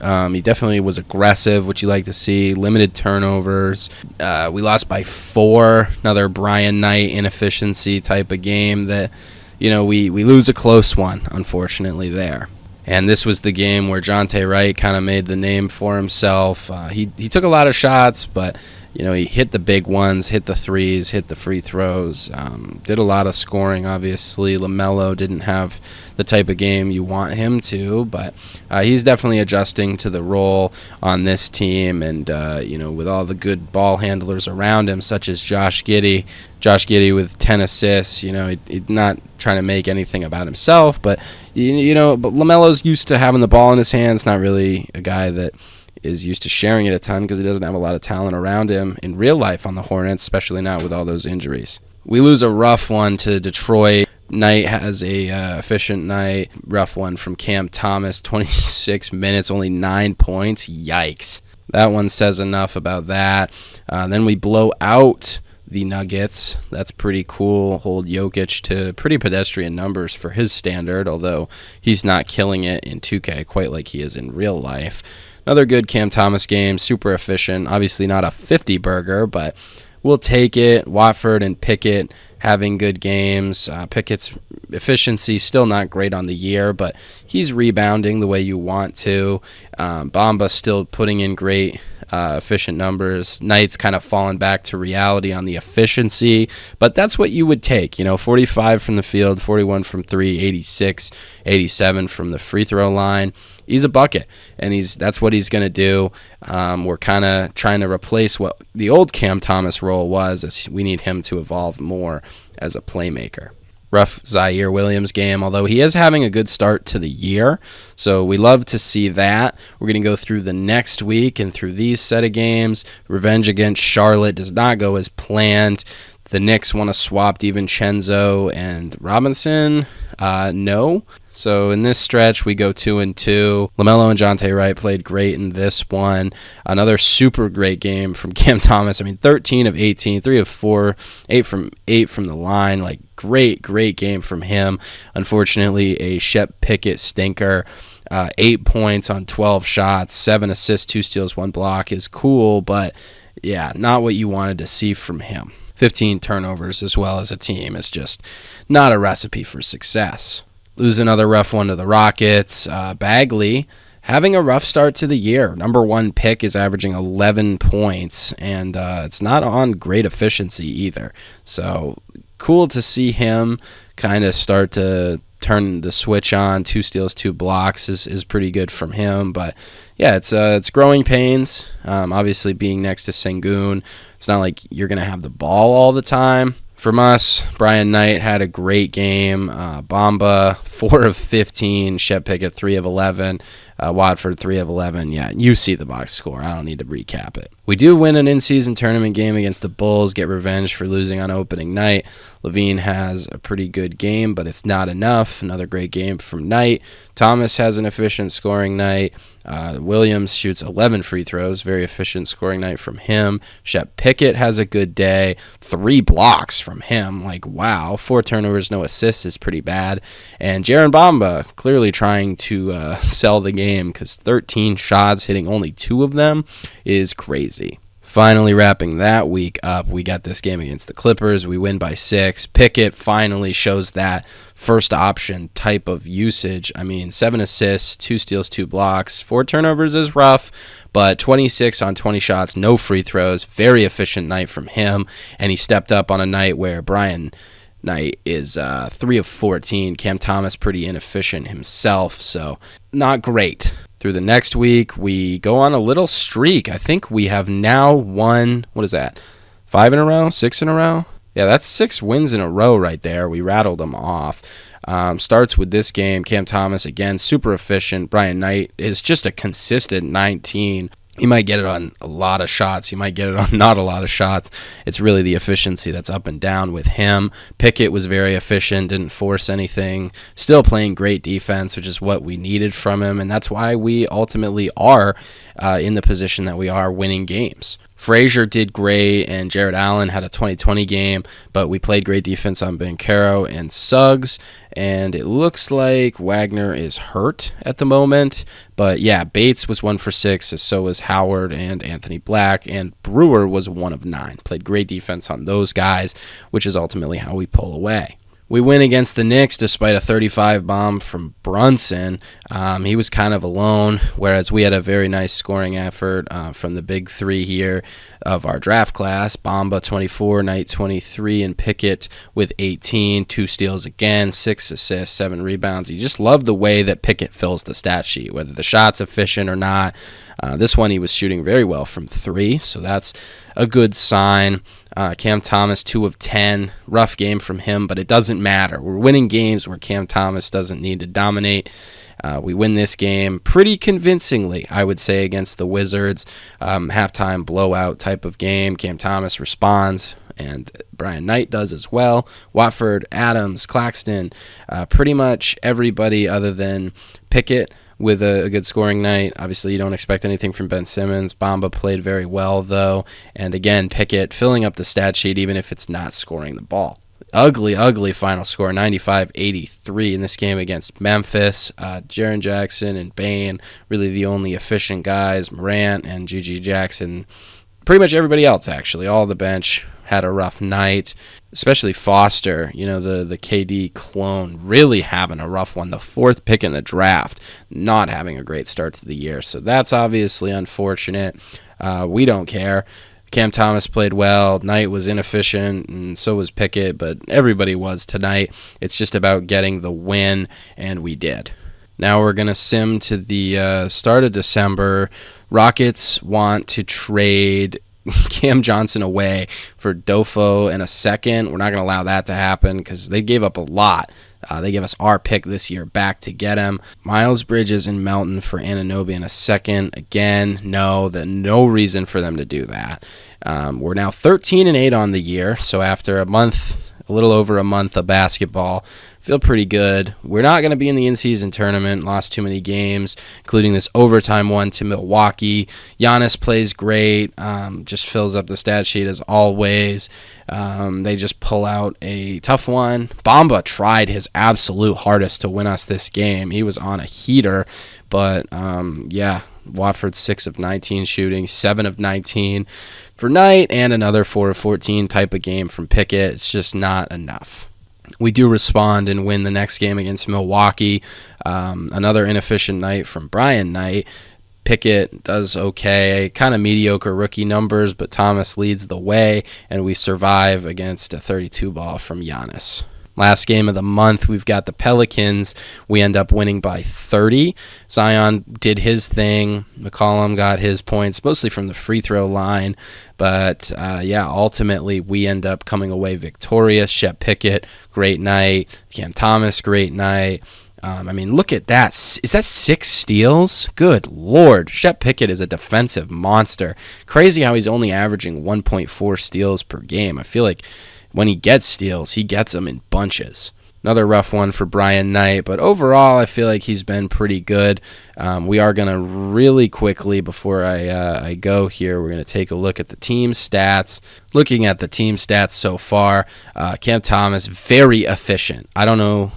He definitely was aggressive, which you like to see. Limited turnovers. We lost by 4. Another Brian Knight inefficiency type of game that, we lose a close one, unfortunately, there. And this was the game where Jonte Wright kind of made the name for himself. He took a lot of shots, but he hit the big ones, hit the threes, hit the free throws, did a lot of scoring, obviously. LaMelo didn't have the type of game you want him to, but he's definitely adjusting to the role on this team. And, with all the good ball handlers around him, such as Josh Giddey with 10 assists, he's not trying to make anything about himself, but, but LaMelo's used to having the ball in his hands, not really a guy that is used to sharing it a ton because he doesn't have a lot of talent around him in real life on the Hornets, especially not with all those injuries. We lose a rough one to Detroit. Knight has a efficient night. Rough one from Cam Thomas, 26 minutes, only 9 points. Yikes. That one says enough about that. Then we blow out the Nuggets. That's pretty cool. Hold Jokic to pretty pedestrian numbers for his standard, although he's not killing it in 2K quite like he is in real life. Another good Cam Thomas game, super efficient. Obviously not a 50 burger, but we'll take it. Watford and Pickett having good games. Pickett's efficiency still not great on the year, but he's rebounding the way you want to. Bamba still putting in great efficient numbers. Knight's kind of fallen back to reality on the efficiency, but that's what you would take. 45 from the field, 41 from 3, 86, 87 from the free throw line. He's a bucket, and that's what he's going to do. We're kind of trying to replace what the old Cam Thomas role was, as we need him to evolve more as a playmaker. rough Zaire Williams game, although he is having a good start to the year. So we love to see that. We're going to go through the next week and through these set of games. Revenge against Charlotte does not go as planned. The Knicks want to swap DiVincenzo and Robinson. No. So in this stretch, we go 2-2. LaMelo and Jonte Wright played great in this one. Another super great game from Cam Thomas. 13 of 18, 3 of 4, 8 from the line. Like, great game from him. Unfortunately, a Shep Pickett stinker. 8 points on 12 shots, 7 assists, 2 steals, 1 block is cool, but yeah, not what you wanted to see from him. 15 turnovers as well as a team is just not a recipe for success. Lose another rough one to the Rockets. Bagley having a rough start to the year. Number 1 pick is averaging 11 points, and it's not on great efficiency either. So cool to see him kind of start to turn the switch on. 2 steals, 2 blocks is pretty good from him. But yeah, it's growing pains. Obviously, being next to Sengun, it's not like you're going to have the ball all the time. From us, Brian Knight had a great game. Bamba, 4 of 15. Shep Pickett, 3 of 11. Watford, 3 of 11. Yeah, you see the box score. I don't need to recap it. We do win an in-season tournament game against the Bulls, get revenge for losing on opening night. Levine has a pretty good game, but it's not enough. Another great game from Knight. Thomas has an efficient scoring night. Williams shoots 11 free throws. Very efficient scoring night from him. Shep Pickett has a good day. 3 blocks from him. Like, wow. 4 turnovers, no assists is pretty bad. And Jaren Bamba clearly trying to sell the game because 13 shots, hitting only 2 of them is crazy. Finally wrapping that week up, we got this game against the Clippers. We win by 6. Pickett finally shows that first option type of usage. 7 assists, 2 steals, 2 blocks. 4 turnovers is rough, but 26 on 20 shots, no free throws. Very efficient night from him, and he stepped up on a night where Brian Knight is 3 of 14. Cam Thomas pretty inefficient himself, so not great. Through the next week, we go on a little streak. I think we have now won, 5 in a row, 6 in a row? Yeah, that's 6 wins in a row right there. We rattled them off. Starts with this game. Cam Thomas, again, super efficient. Brian Knight is just a consistent 19. He might get it on a lot of shots. He might get it on not a lot of shots. It's really the efficiency that's up and down with him. Pickett was very efficient, didn't force anything. Still playing great defense, which is what we needed from him, and that's why we ultimately are in the position that we are, winning games. Frazier did great, and Jared Allen had a 20-20 game, but we played great defense on Banchero and Suggs, and it looks like Wagner is hurt at the moment. But yeah, Bates was 1 for 6, as so was Howard and Anthony Black, and Brewer was 1 of 9. Played great defense on those guys, which is ultimately how we pull away. We win against the Knicks despite a 35 bomb from Brunson. He was kind of alone, whereas we had a very nice scoring effort from the big 3 here of our draft class. Bamba 24, Knight 23, and Pickett with 18, 2 steals again, 6 assists, 7 rebounds. You just love the way that Pickett fills the stat sheet, whether the shot's efficient or not. This one he was shooting very well from 3, so that's a good sign. Cam Thomas, 2 of 10. Rough game from him, but it doesn't matter. We're winning games where Cam Thomas doesn't need to dominate. We win this game pretty convincingly, I would say, against the Wizards. Halftime blowout type of game. Cam Thomas responds, and Brian Knight does as well. Watford, Adams, Claxton, pretty much everybody other than Pickett with a good scoring night. Obviously, you don't expect anything from Ben Simmons. Bamba played very well, though. And again, Pickett filling up the stat sheet even if it's not scoring the ball. Ugly final score, 95-83 in this game against Memphis. Jaren Jackson and Bane, really the only efficient guys. Morant and G.G. Jackson, pretty much everybody else, actually. All the bench had a rough night, especially Foster, the KD clone, really having a rough one. The 4th pick in the draft, not having a great start to the year. So that's obviously unfortunate. We don't care. Cam Thomas played well. Knight was inefficient, and so was Pickett, but everybody was tonight. It's just about getting the win, and we did. Now we're going to sim to the start of December. Rockets want to trade Cam Johnson away for Dofo in a second. We're not going to allow that to happen because they gave up a lot. They gave us our pick this year back to get him. Miles Bridges and Melton for Anunoby in a second. Again, no reason for them to do that. We're now 13-8 on the year, so after a little over a month of basketball, feel pretty good. We're not going to be in the in-season tournament. Lost too many games, including this overtime one to Milwaukee. Giannis plays great. Just fills up the stat sheet as always. They just pull out a tough one. Bamba tried his absolute hardest to win us this game. He was on a heater, but Watford 6 of 19 shooting, 7 of 19 for Knight, and another 4 of 14 type of game from Pickett. It's just not enough. We do respond and win the next game against Milwaukee. Another inefficient night from Brian Knight. Pickett does okay, kind of mediocre rookie numbers, but Thomas leads the way, and we survive against a 32 ball from Giannis. Last game of the month, we've got the Pelicans. We end up winning by 30. Zion did his thing. McCollum got his points, mostly from the free throw line. But, ultimately, we end up coming away victorious. Shep Pickett, great night. Cam Thomas, great night. Look at that. Is that 6 steals? Good Lord. Shep Pickett is a defensive monster. Crazy how he's only averaging 1.4 steals per game. I feel like when he gets steals, he gets them in bunches. Another rough one for Brian Knight, but overall, I feel like he's been pretty good. We are going to really quickly, before I go here, we're going to take a look at the team stats. Looking at the team stats so far, Cam Thomas, very efficient. I don't know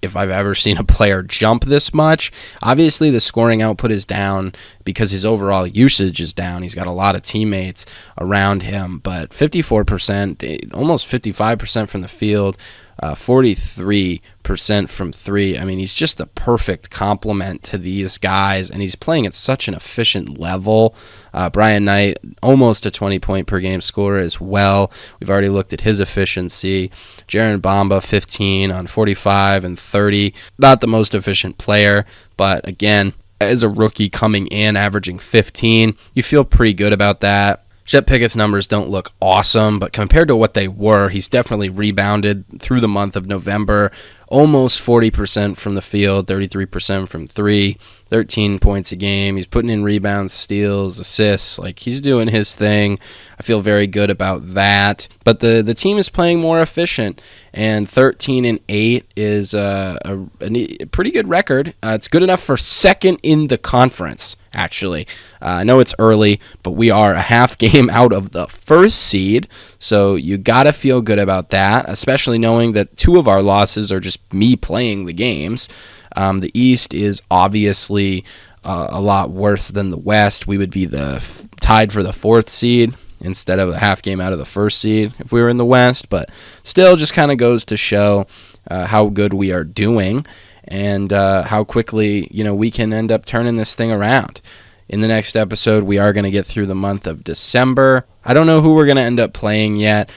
if I've ever seen a player jump this much. Obviously, the scoring output is down because his overall usage is down. He's got a lot of teammates around him, but 54%, almost 55% from the field, 43% from three. He's just the perfect complement to these guys, and he's playing at such an efficient level. Brian Knight, almost a 20-point per game scorer as well. We've already looked at his efficiency. Jaren Bamba, 15 on 45 and 30. Not the most efficient player, but again, as a rookie coming in, averaging 15, you feel pretty good about that. Shep Pickett's numbers don't look awesome, but compared to what they were, he's definitely rebounded through the month of November. Almost 40% from the field, 33% from three, 13 points a game. He's putting in rebounds, steals, assists. He's doing his thing. I feel very good about that. But the team is playing more efficient, and 13-8 is a pretty good record. It's good enough for second in the conference, actually. I know it's early, but we are a half game out of the first seed, so you got to feel good about that, especially knowing that 2 of our losses are just me playing the games. The East is obviously a lot worse than the West. We would be tied for the 4th seed instead of a half game out of the 1st seed if we were in the West, but still just kind of goes to show how good we are doing and how quickly we can end up turning this thing around. In the next episode, we are going to get through the month of December. I don't know who we're going to end up playing yet.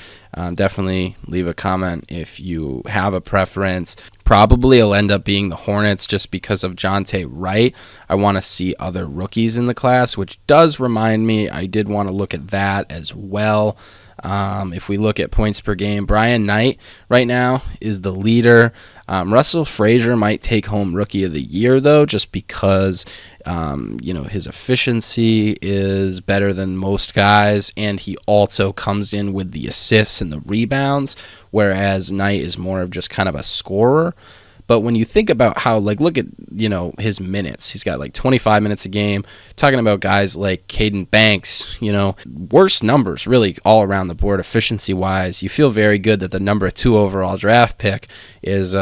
Definitely leave a comment if you have a preference. Probably it'll end up being the Hornets just because of Jonte Wright. I want to see other rookies in the class, which does remind me I did want to look at that as well. If we look at points per game, Brian Knight right now is the leader. Russell Frazier might take home Rookie of the Year, though, just because his efficiency is better than most guys, and he also comes in with the assists and the rebounds, whereas Knight is more of just kind of a scorer. But when you think about how, look at, his minutes. He's got 25 minutes a game. Talking about guys like Caden Banks, worse numbers really all around the board efficiency-wise. You feel very good that the number 2 overall draft pick is,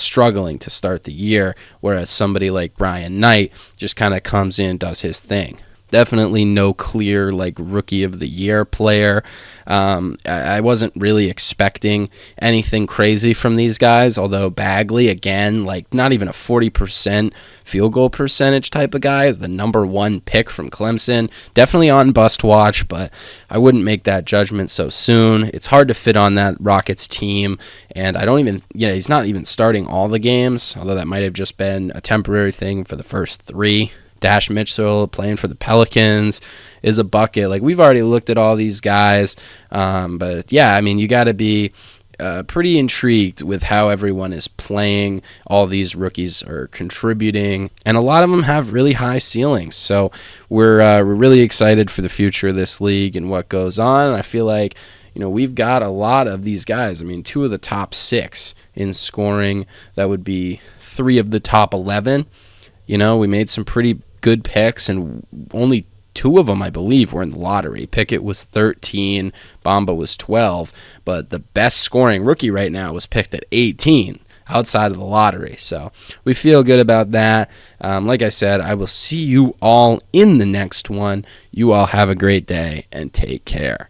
struggling to start the year, whereas somebody like Brian Knight just kind of comes in and does his thing. Definitely no clear Rookie of the Year player. I wasn't really expecting anything crazy from these guys, although Bagley, again, not even a 40% field goal percentage type of guy, is the number 1 pick from Clemson. Definitely on bust watch, but I wouldn't make that judgment so soon. It's hard to fit on that Rockets team, and he's not even starting all the games, although that might have just been a temporary thing for the first 3. Dash Mitchell playing for the Pelicans is a bucket. Like, we've already looked at all these guys, but yeah, I mean, you got to be pretty intrigued with how everyone is playing. All these rookies are contributing, and a lot of them have really high ceilings. So we're really excited for the future of this league and what goes on. And I feel like, we've got a lot of these guys. I mean, 2 of the top 6 in scoring. That would be 3 of the top 11. We made some pretty good picks, and only 2 of them, I believe, were in the lottery. Pickett was 13, Bamba was 12, but the best scoring rookie right now was picked at 18 outside of the lottery. So we feel good about that. Like I said, I will see you all in the next one. You all have a great day and take care.